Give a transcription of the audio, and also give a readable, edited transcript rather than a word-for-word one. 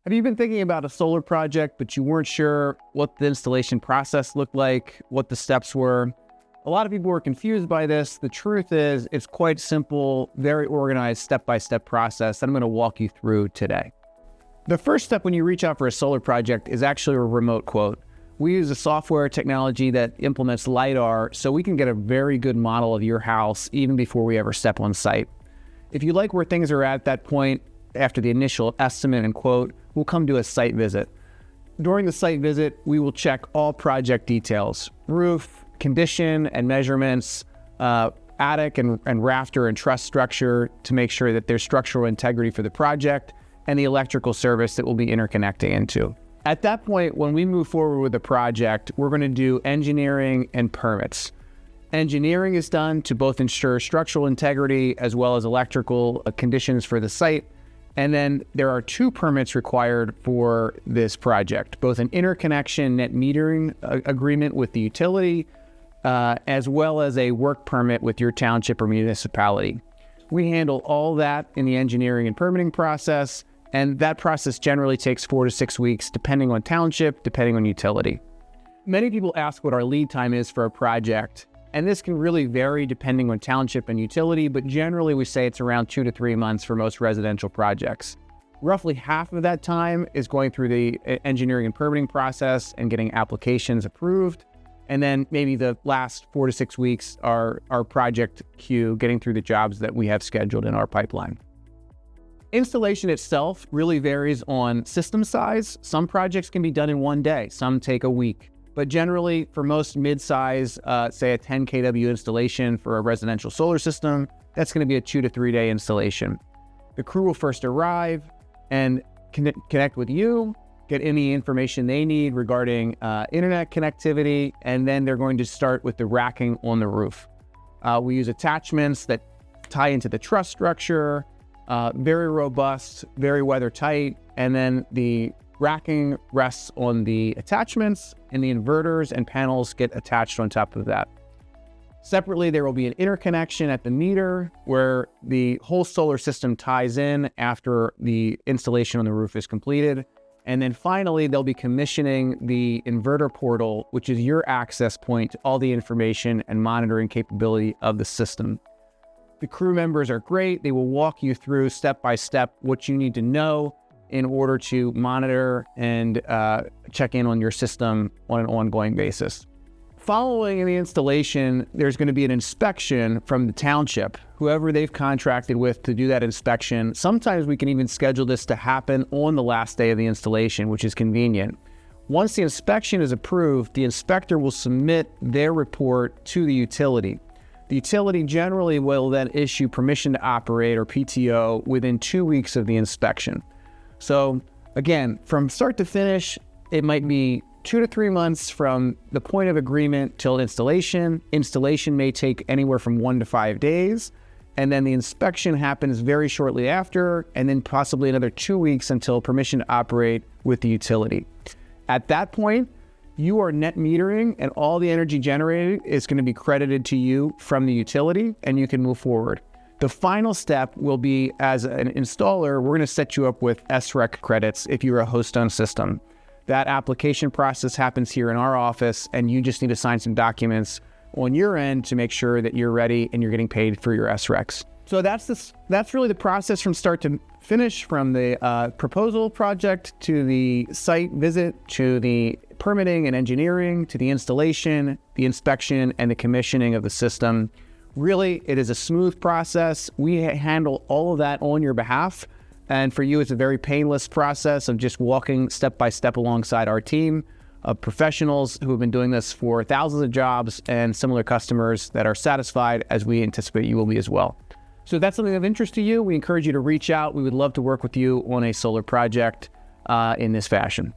Have you been thinking about a solar project, but you weren't sure what the installation process looked like, what the steps were? A lot of people were confused by this. The truth is, it's quite simple, very organized, step-by-step process that I'm going to walk you through today. The first step when you reach out for a solar project is actually a remote quote. We use a software technology that implements LiDAR, so we can get a very good model of your house even before we ever step on site. If you like where things are at that point, after the initial estimate and quote, we'll come to a site visit. During the site visit, we will check all project details, roof, condition and measurements, attic and rafter and truss structure to make sure that there's structural integrity for the project and the electrical service that we'll be interconnecting into. At that point, when we move forward with the project, we're going to do engineering and permits. Engineering is done to both ensure structural integrity as well as electrical conditions for the site. And then there are 2 permits required for this project, both an interconnection net metering agreement with the utility, as well as a work permit with your township or municipality. We handle all that in the engineering and permitting process, and that process generally takes 4 to 6 weeks, depending on township, depending on utility. Many people ask what our lead time is for a project, and this can really vary depending on township and utility, but generally we say it's around 2 to 3 months for most residential projects. Roughly half of that time is going through the engineering and permitting process and getting applications approved. And then maybe the last 4 to 6 weeks are our project queue, getting through the jobs that we have scheduled in our pipeline. Installation itself really varies on system size. Some projects can be done in one day, some take a week. But generally, for most mid-size, say a 10 kW installation for a residential solar system, that's going to be a 2 to 3 day installation. The crew will first arrive and connect with you, get any information they need regarding internet connectivity, and then they're going to start with the racking on the roof. We use attachments that tie into the truss structure, very robust, very weather tight, and then the racking rests on the attachments, and the inverters and panels get attached on top of that. Separately, there will be an interconnection at the meter where the whole solar system ties in after the installation on the roof is completed. And then finally, they'll be commissioning the inverter portal, which is your access point to all the information and monitoring capability of the system. The crew members are great. They will walk you through step by step what you need to know in order to monitor and check in on your system on an ongoing basis. Following the installation, there's going to be an inspection from the township, whoever they've contracted with to do that inspection. Sometimes we can even schedule this to happen on the last day of the installation, which is convenient. Once the inspection is approved, the inspector will submit their report to the utility. The utility generally will then issue permission to operate, or PTO, within 2 weeks of the inspection. So again, from start to finish, it might be 2 to 3 months from the point of agreement till installation. Installation may take anywhere from 1 to 5 days. And then the inspection happens very shortly after, and then possibly another 2 weeks until permission to operate with the utility. At that point, you are net metering, and all the energy generated is going to be credited to you from the utility, and you can move forward. The final step will be, as an installer, we're going to set you up with SREC credits if you're a host-owned system. That application process happens here in our office, and you just need to sign some documents on your end to make sure that you're ready and you're getting paid for your SRECs. So that's really the process from start to finish, from the proposal project to the site visit, to the permitting and engineering, to the installation, the inspection, and the commissioning of the system. Really, it is a smooth process. We handle all of that on your behalf. And for you, it's a very painless process of just walking step by step alongside our team of professionals who have been doing this for thousands of jobs and similar customers that are satisfied, as we anticipate you will be as well. So if that's something of interest to you, we encourage you to reach out. We would love to work with you on a solar project in this fashion.